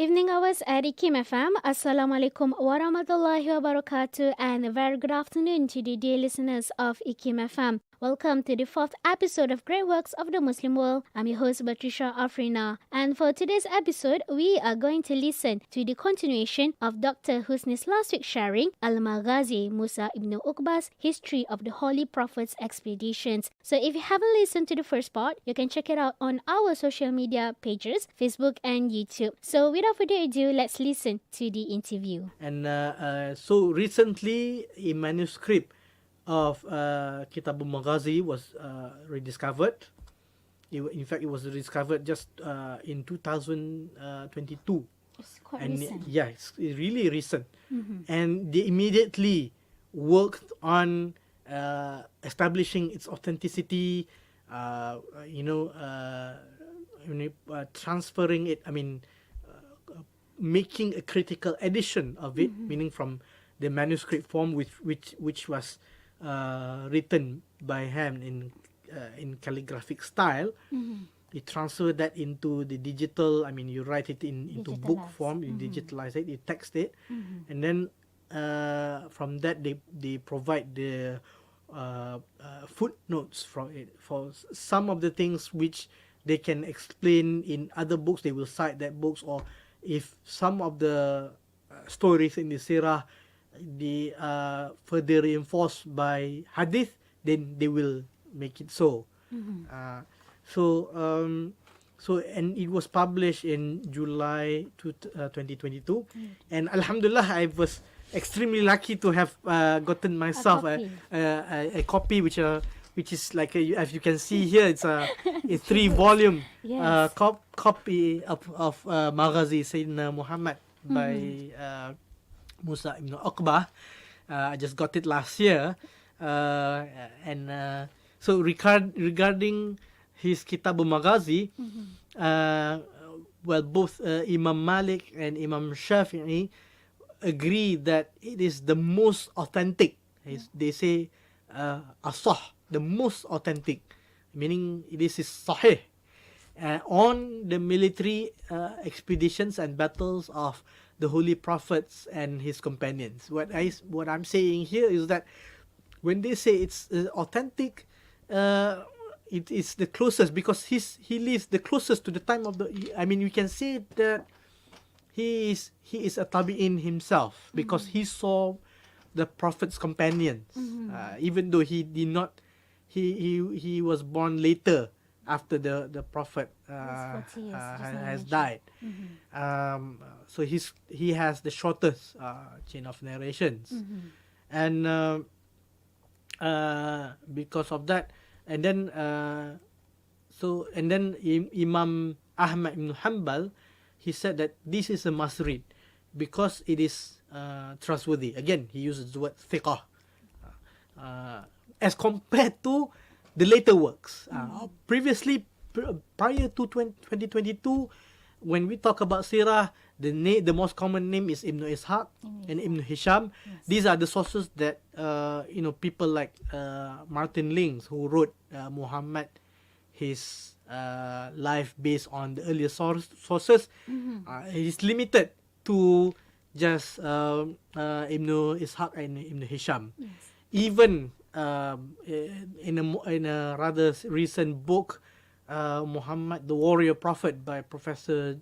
Evening hours at IKIMfm. Assalamualaikum warahmatullahi wabarakatuh, and a very good afternoon to the dear listeners of IKIMfm. Welcome to the fourth episode of Great Works of the Muslim World. I'm your host Batrisha Afrina, and for today's episode, we are going to listen to the continuation of Dr. Husni's last week sharing Al-Maghazi, Musa ibn Uqbah's History of the Holy Prophet's Expeditions. So if you haven't listened to the first part, you can check it out on our social media pages, Facebook and YouTube. So without further ado, let's listen to the interview. And so recently, a manuscript of Kitab Maghazi was rediscovered. In fact, it was rediscovered just in 2022. It's quite and recent. Yeah, it's really recent. And they immediately worked on establishing its authenticity, transferring it, making a critical edition of it, meaning from the manuscript form which was written by hand in calligraphic style. You transfer that into the digital. You write it into book form. You digitalize it. You text it, and then from that they provide the footnotes from it for some of the things which they can explain in other books. They will cite that books, or if some of the stories in the Sirah they further reinforced by hadith, then they will make it so. And it was published in July 2022, and Alhamdulillah, I was extremely lucky to have gotten myself a copy which is like as you can see here, it's a 3-volume Yes. copy of Maghazi Sayyidina Muhammad by Musa ibn Uqbah. I just got it last year, so regarding his Kitab Maghazi, both Imam Malik and Imam Shafi'i agree that it is the most authentic. They say asah, the most authentic, meaning this is sahih, on the military expeditions and battles of the Holy Prophets and his companions. What I'm saying here is that when they say it's authentic, it is the closest, because he lives the closest to the time of the. We can say that he is a tabi'in himself, because he saw the Prophet's companions, even though he did not. He was born later after the Prophet has died. So he has the shortest chain of narrations, and because of that, and then Imam Ahmad ibn Hanbal, he said that this is a must read because it is trustworthy. Again, he uses the word thiqah, as compared to the later works. Previously, prior to 2022, when we talk about Sirah, the most common name is Ibn Ishaq and Ibn Hisham. Yes. These are the sources that people like Martin Lings, who wrote Muhammad, his life based on the earlier sources. Is limited to just Ibn Ishaq and Ibn Hisham. Yes. Even in a rather recent book, Muhammad the Warrior Prophet by Professor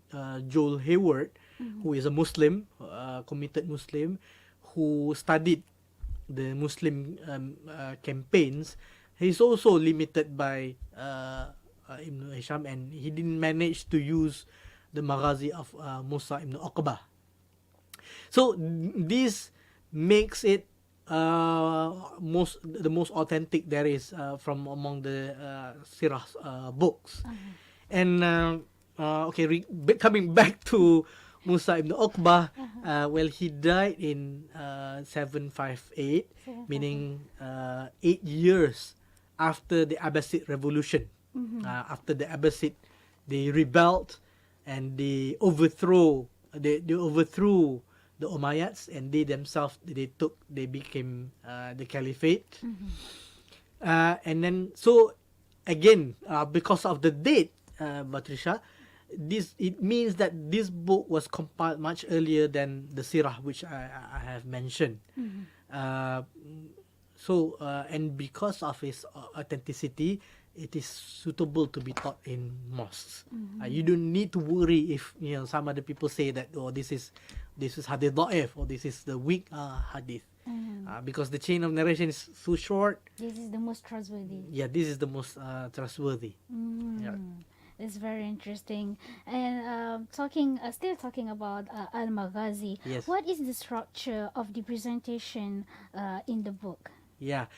Joel Hayward, who is a Muslim, committed Muslim, who studied the Muslim campaigns. He's also limited by Ibn Hisham, and he didn't manage to use the Maghazi of Musa ibn Uqbah. So this makes it the most authentic there is from among the Sirah books. And coming back to Musa ibn Uqbah, he died in 758, meaning 8 years after the Abbasid revolution. After the Abbasid, they rebelled and they overthrew the Umayyads, and they themselves they became the caliphate. And then so again, because of the date, Batrisha, it means that this book was compiled much earlier than the Sirah, which I have mentioned. And because of its authenticity, it is suitable to be taught in mosques. You don't need to worry if some other people say that this is hadith da'if or this is the weak hadith, because the chain of narration is so short. This is the most trustworthy. Yeah, this is the most trustworthy. Yeah. It's very interesting. And still talking about Al-Maghazi. Yes. What is the structure of the presentation in the book? Yeah.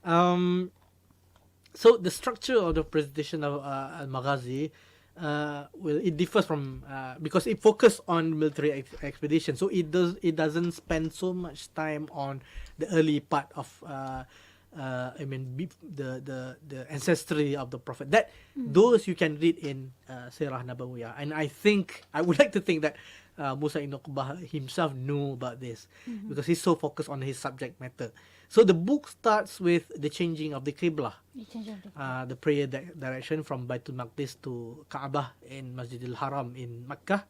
So the structure of the presentation of Al-Maghazi, it differs from because it focuses on military expedition. So it doesn't spend so much time on the early part of the ancestry of the Prophet. That those you can read in Sirah Nabawiyah, and I would like to think that Musa ibn Uqbah himself knew about this, because he's so focused on his subject matter. So the book starts with the changing of the Qiblah, the prayer direction from Baitul Maqdis to Kaabah in Masjid al-Haram in Makkah.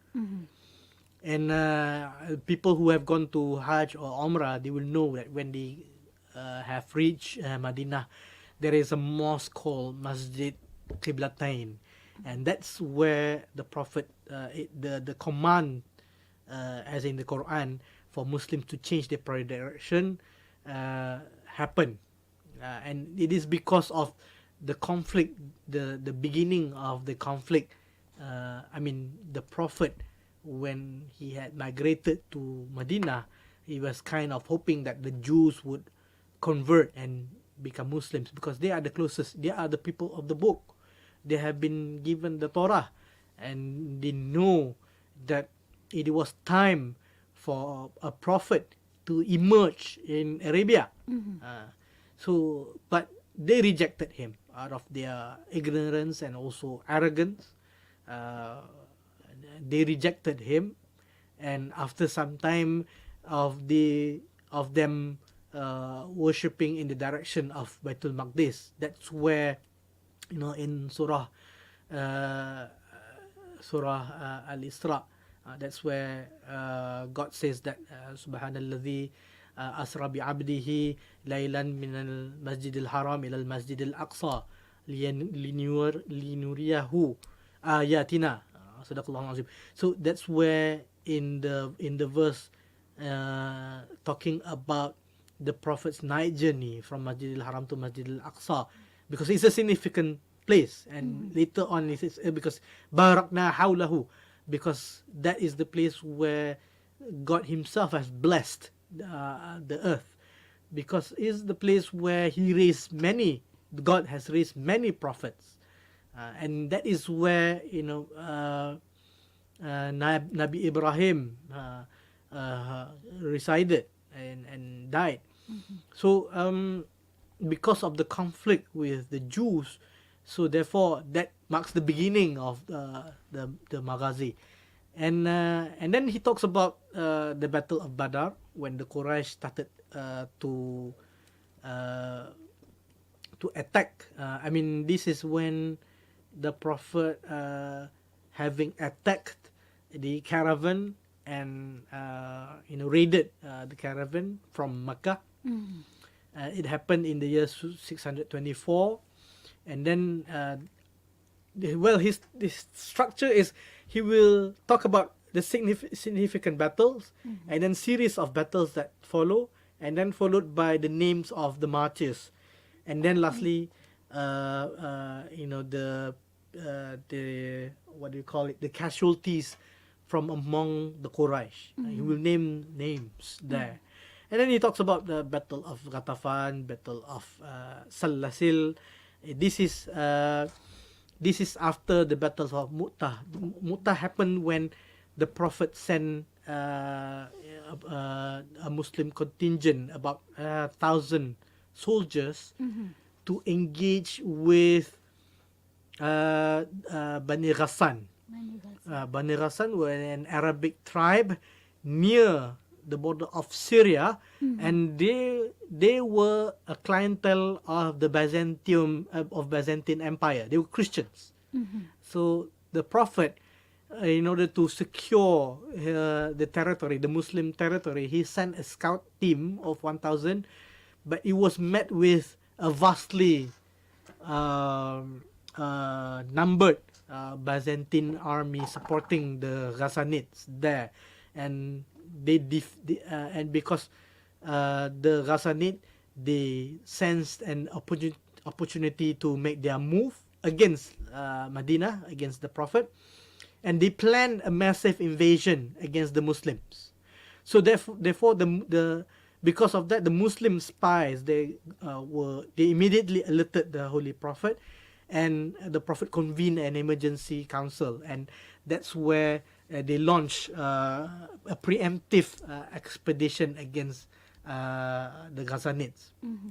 And people who have gone to Hajj or Umrah, they will know that when they have reached Madinah, there is a mosque called Masjid Qiblatain, and that's where the Prophet, the command, as in the Quran, for Muslims to change their prayer direction happened, and it is because of the conflict, the beginning of the conflict. The Prophet, when he had migrated to Medina, he was kind of hoping that the Jews would convert and become Muslims, because they are the closest, they are the people of the book, they have been given the Torah, and they know that it was time for a prophet to emerge in Arabia. But they rejected him out of their ignorance and also arrogance. They rejected him, and after some time of them worshipping in the direction of Baitul Maqdis, that's where in Surah Al-Isra, that's where God says that Subhanalladhi asra bi'abdihi laylan min al-masjid al-haram ila al-masjid al-aqsa linuriyahu ayatina. Sadaqallahu azim. So that's where in the verse talking about the Prophet's night journey from Masjid al-Haram to Masjid al-Aqsa, because it's a significant place, and later on it says because barakna hawlahu, because that is the place where God himself has blessed the earth, because it's the place where God has raised many prophets, and that is where Nabi Ibrahim resided and died. So because of the conflict with the Jews, so therefore that marks the beginning of the Maghazi. And then he talks about the Battle of Badr, when the Quraysh started to attack. This is when the Prophet, having attacked the caravan and raided the caravan from Makkah. It happened in the year 624, and then his structure is, he will talk about the significant battles, and then series of battles that follow, and then followed by the names of the martyrs, and then lastly the what do you call it, the casualties from among the Quraysh. He will name names there. And then he talks about the Battle of Ghatafan, Battle of Salasil. This is after the battles of Mu'tah. Mu'tah happened when the Prophet sent a Muslim contingent, about 1,000 soldiers, to engage with Bani Ghassan. Bani Ghassan were an Arabic tribe near the border of Syria, and they were a clientele of the Byzantine Empire. They were Christians. So the Prophet in order to secure the territory, the Muslim territory, he sent a scout team of 1,000, but it was met with a vastly numbered Byzantine army supporting the Ghassanids there, and and because the Ghassanid, they sensed an opportunity to make their move against Medina, against the Prophet, and they planned a massive invasion against the Muslims. So therefore because of that, the Muslim spies, they immediately alerted the Holy Prophet, and the Prophet convened an emergency council, and that's where they launched a preemptive expedition against the Ghassanids. Mm-hmm.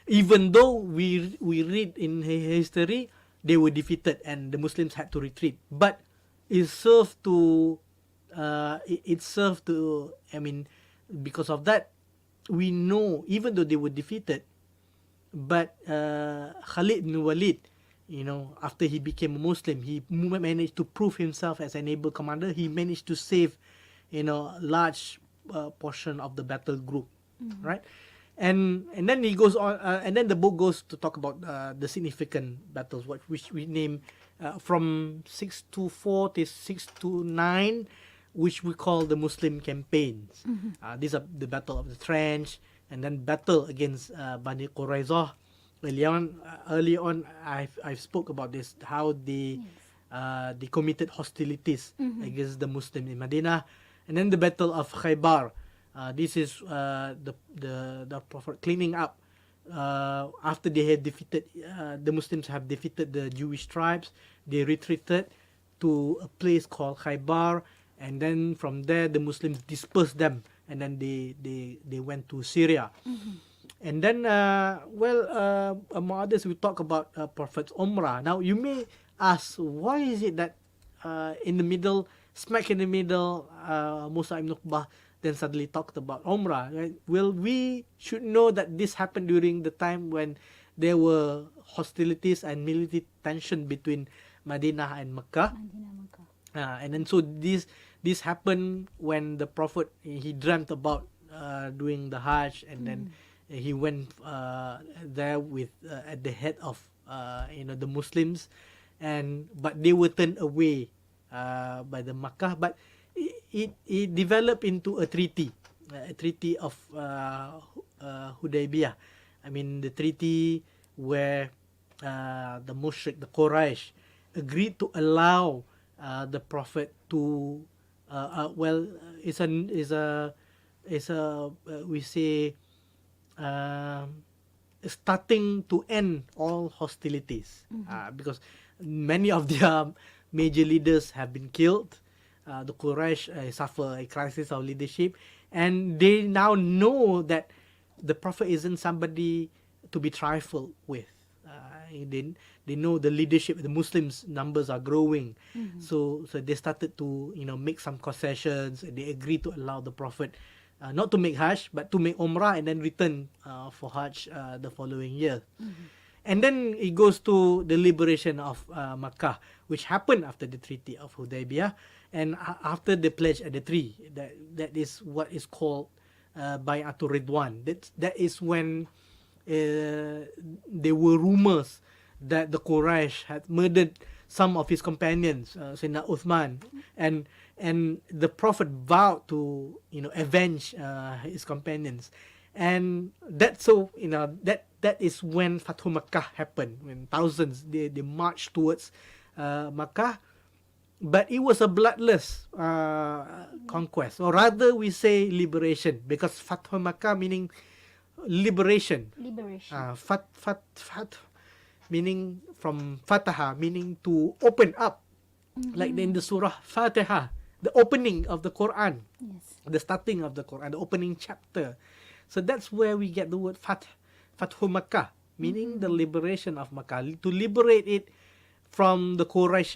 Even though we read in history they were defeated and the Muslims had to retreat, but it served to because of that, we know, even though they were defeated, but Khalid ibn Walid, after he became a Muslim, he managed to prove himself as an able commander. He managed to save, large portion of the battle group, right? And then he goes on, and then the book goes to talk about the significant battles, which we name from 624 to 629, which we call the Muslim campaigns. These are the Battle of the Trench, and then battle against Bani Qurayzah. Early on, I've spoke about this, how they committed hostilities against the Muslims in Medina, and then the Battle of Khaybar. This is the Prophet cleaning up after they had defeated the Muslims have defeated the Jewish tribes. They retreated to a place called Khaybar, and then from there the Muslims dispersed them, and then they went to Syria. And then among others, we talk about Prophet's Umrah. Now you may ask, why is it that smack in the middle, Musa ibn Uqbah then suddenly talked about Umrah, right? Well, we should know that this happened during the time when there were hostilities and military tension between Medina and Mecca. And then so this happened when the Prophet, he dreamt about doing the Hajj, and then he went there with at the head of the Muslims, but they were turned away by the Makkah. But it developed into a treaty of Hudaybiyah. I mean, the treaty where the Mushrik, the Quraysh, agreed to allow the Prophet to we say starting to end all hostilities, because many of their major leaders have been killed. The Quraysh suffer a crisis of leadership, and they now know that the Prophet isn't somebody to be trifled with. They know the leadership, the Muslims numbers are growing, so they started to make some concessions. They agreed to allow the Prophet not to make Hajj, but to make Umrah and then return for Hajj the following year. And then it goes to the liberation of Makkah, which happened after the Treaty of Hudaybiyah, and after the pledge at the tree. That is what is called Bay'atul Ridwan. That is when there were rumors that the Quraysh had murdered some of his companions, Sayyidina Uthman, and the Prophet vowed to avenge his companions, and that is when Fathu Makkah happened, when thousands they marched towards Makkah. But it was a bloodless conquest, or rather we say liberation, because Fathu Makkah meaning liberation. Fat meaning from Fataha, meaning to open up, like in the Surah Fatiha, the opening of the Quran, the starting of the Quran, the opening chapter. So that's where we get the word Fathu Makkah, meaning the liberation of Makkah, to liberate it from the Quraysh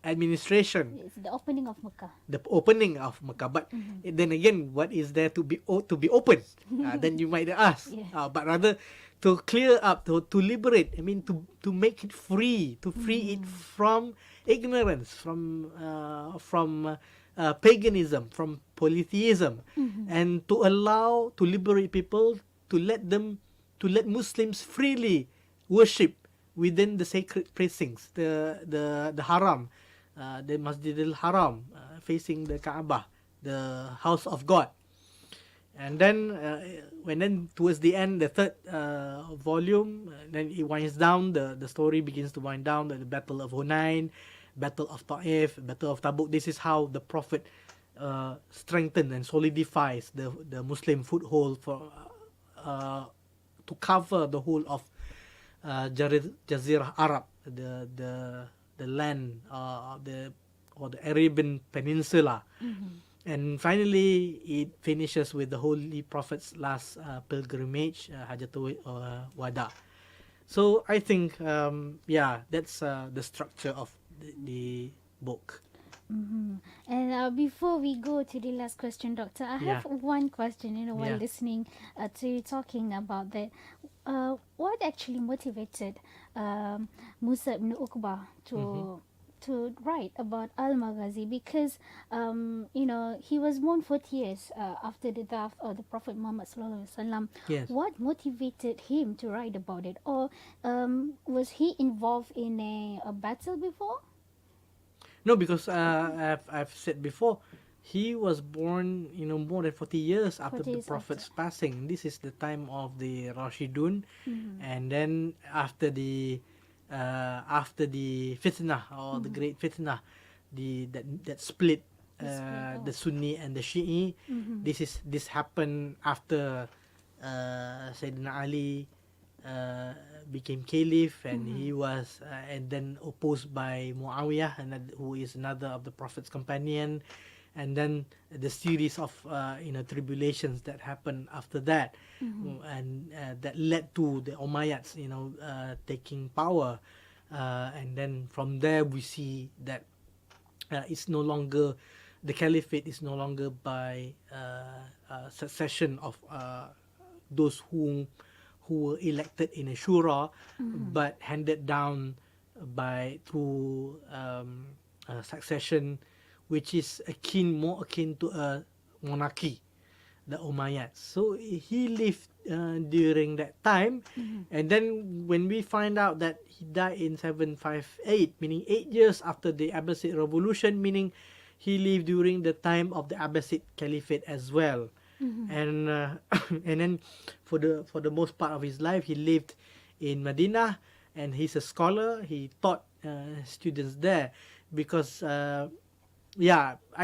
administration. It's the opening of Makkah. The opening of Makkah. But then again, what is there to be open? Then you might ask. But rather to clear up, to liberate. I mean, to make it free, to free it from ignorance, from paganism, from polytheism, and to liberate people, to let Muslims freely worship within the sacred precincts, the haram, the Masjid al-Haram, facing the Kaabah, the house of God. And then towards the end, the third volume, then it winds down. The story begins to wind down. The Battle of Hunain, Battle of Ta'if, Battle of Tabuk. This is how the Prophet strengthens and solidifies the Muslim foothold for to cover the whole of Jazirah Arab, the land the Arabian Peninsula. And finally, it finishes with the Holy Prophet's last pilgrimage, Hajjatul Wada. So I think, that's the structure of the book. And before we go to the last question, Doctor, I have one question, while listening to you talking about that. What actually motivated Musa ibn Uqbah to write about Al-Maghazi? Because, he was born 40 years after the death of the Prophet Muhammad sallallahu alaihi wasallam. Yes. What motivated him to write about it? Or was he involved in a battle before? No, because I've said before, he was born, more than 40 years after the Prophet's passing. This is the time of the Rashidun, and then after the fitnah, or the great fitnah, that split the Sunni and the Shi'i. This happened after Sayyidina Ali became caliph, and he was and then opposed by Muawiyah, who is another of the Prophet's companion, and then the series of tribulations that happened after that, and that led to the Umayyads taking power, and then from there we see that it's no longer, the caliphate is no longer by succession of those who were elected in a shura, but handed down through succession, which is more akin to a monarchy, the Umayyads. So he lived during that time, and then when we find out that he died in 758, meaning 8 years after the Abbasid revolution, meaning he lived during the time of the Abbasid Caliphate as well. And and then for the most part of his life, he lived in Medina, and he's a scholar. He taught students there, because I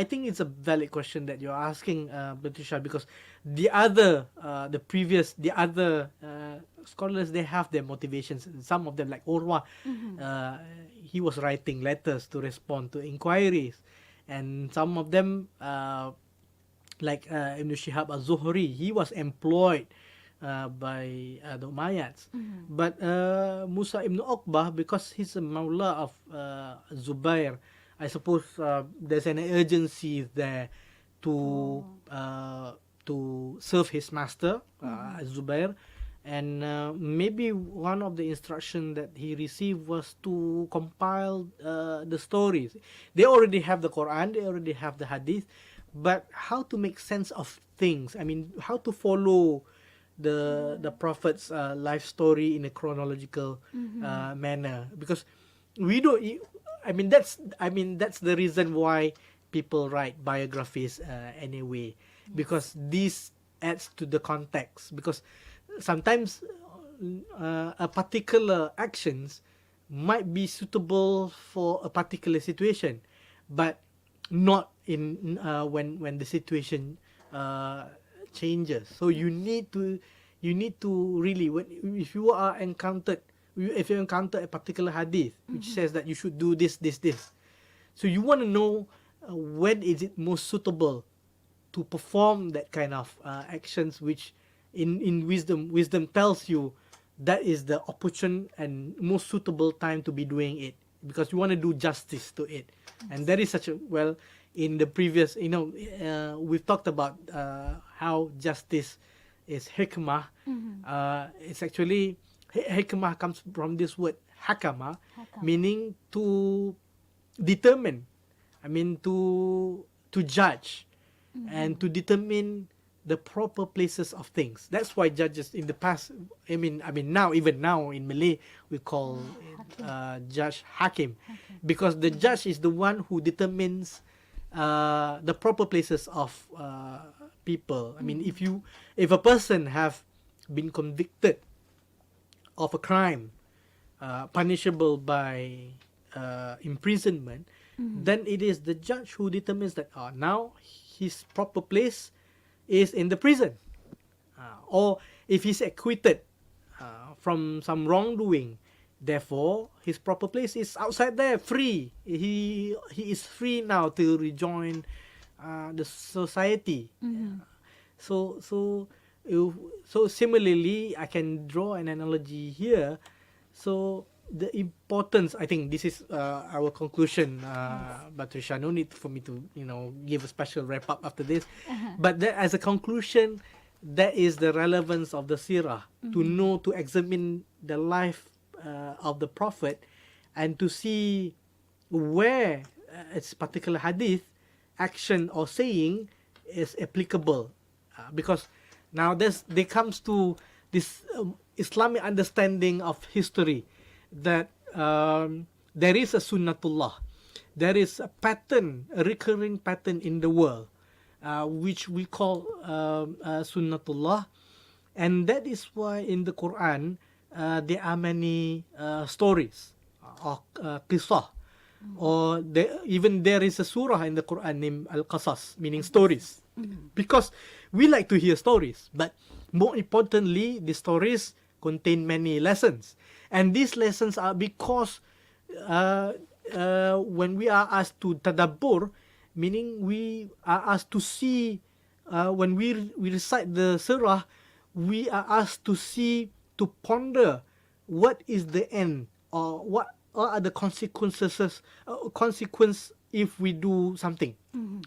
think it's a valid question that you're asking, Patricia, because the other scholars, they have their motivations. Some of them, like Urwa, he was writing letters to respond to inquiries, and some of them, like Ibn Shihab al-Zuhri, he was employed by the Umayyads. But Musa ibn Uqbah, because he's a Mawla of Zubair, I suppose there's an urgency there to serve his master, Zubair. And maybe one of the instructions that he received was to compile the stories. They already have the Quran, they already have the Hadith, but how to make sense of things? I mean, how to follow the Prophet's life story in a chronological manner? Because we don't. That's the reason why people write biographies anyway, because this adds to the context. Because sometimes a particular actions might be suitable for a particular situation, but not in when the situation changes. So you need to really, if you encounter a particular hadith which says that you should do this, so you want to know when is it most suitable to perform that kind of actions, which in wisdom tells you that is the opportune and most suitable time to be doing it, because you want to do justice to it. And that is in the previous, we've talked about how justice is hikmah. It's actually hikmah comes from this word hakama, meaning to determine. I mean to judge and to determine the proper places of things. That's why judges in the past, I mean now, even now in Malay, we call judge hakim, because the judge is the one who determines the proper places of people. I mean, if a person have been convicted of a crime punishable by imprisonment, then it is the judge who determines that now his proper place is in the prison, or if he's acquitted from some wrongdoing, therefore his proper place is outside there, free. He is free now to rejoin the society. So similarly, I can draw an analogy here. So the importance, I think this is our conclusion, Batrisha. No need for me to give a special wrap up after this. But as a conclusion, that is the relevance of the Sirah, to know, to examine the life of the Prophet, and to see where its particular hadith, action or saying is applicable. Because now there comes to this Islamic understanding of history, that there is a sunnatullah, there is a pattern, a recurring pattern in the world, which we call sunnatullah, and that is why in the Quran there are many stories or qisah, or even there is a surah in the Quran named al-Qasas, meaning stories, because we like to hear stories, but more importantly, the stories contain many lessons. And these lessons are because when we are asked to tadabbur, meaning we are asked to see, when we recite the surah, we are asked to see, to ponder what is the end, or what are the consequence if we do something.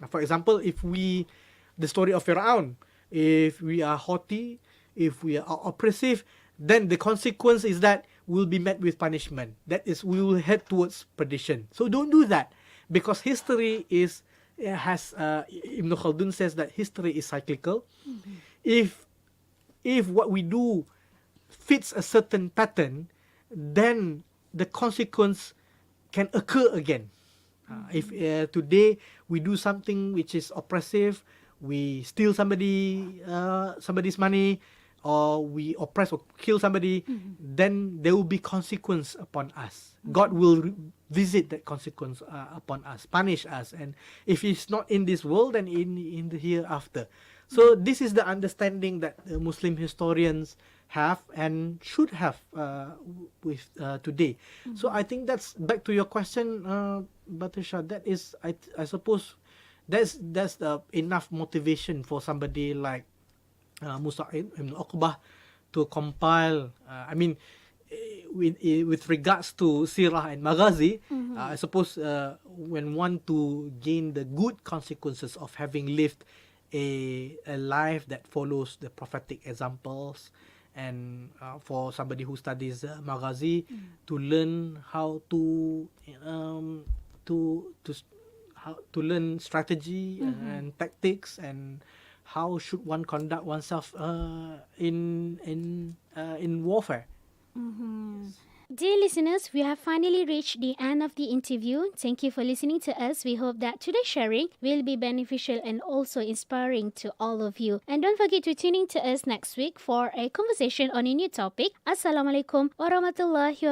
For example, the story of Fir'aun, if we are haughty, if we are oppressive, then the consequence is that we'll be met with punishment. That is, we will head towards perdition. So don't do that, because history has Ibn Khaldun says that history is cyclical. If what we do fits a certain pattern, then the consequence can occur again. If today we do something which is oppressive, we steal somebody's money, or we oppress or kill somebody, then there will be consequence upon us. God will visit that consequence upon us, punish us. And if it's not in this world, then in the hereafter. So this is the understanding that Muslim historians have and should have with today. So I think that's back to your question, Batrisha. That is, I suppose, that's enough motivation for somebody like Musa ibn Uqbah to compile. With regards to Sirah and Maghazi, I suppose when one to gain the good consequences of having lived a life that follows the prophetic examples, and for somebody who studies Maghazi, to learn how to learn strategy and tactics, and how should one conduct oneself in warfare. Yes. Dear listeners, we have finally reached the end of the interview. Thank you for listening to us. We hope that today's sharing will be beneficial and also inspiring to all of you. And don't forget to tune in to us next week for a conversation on a new topic. Assalamualaikum warahmatullahi wabarakatuh.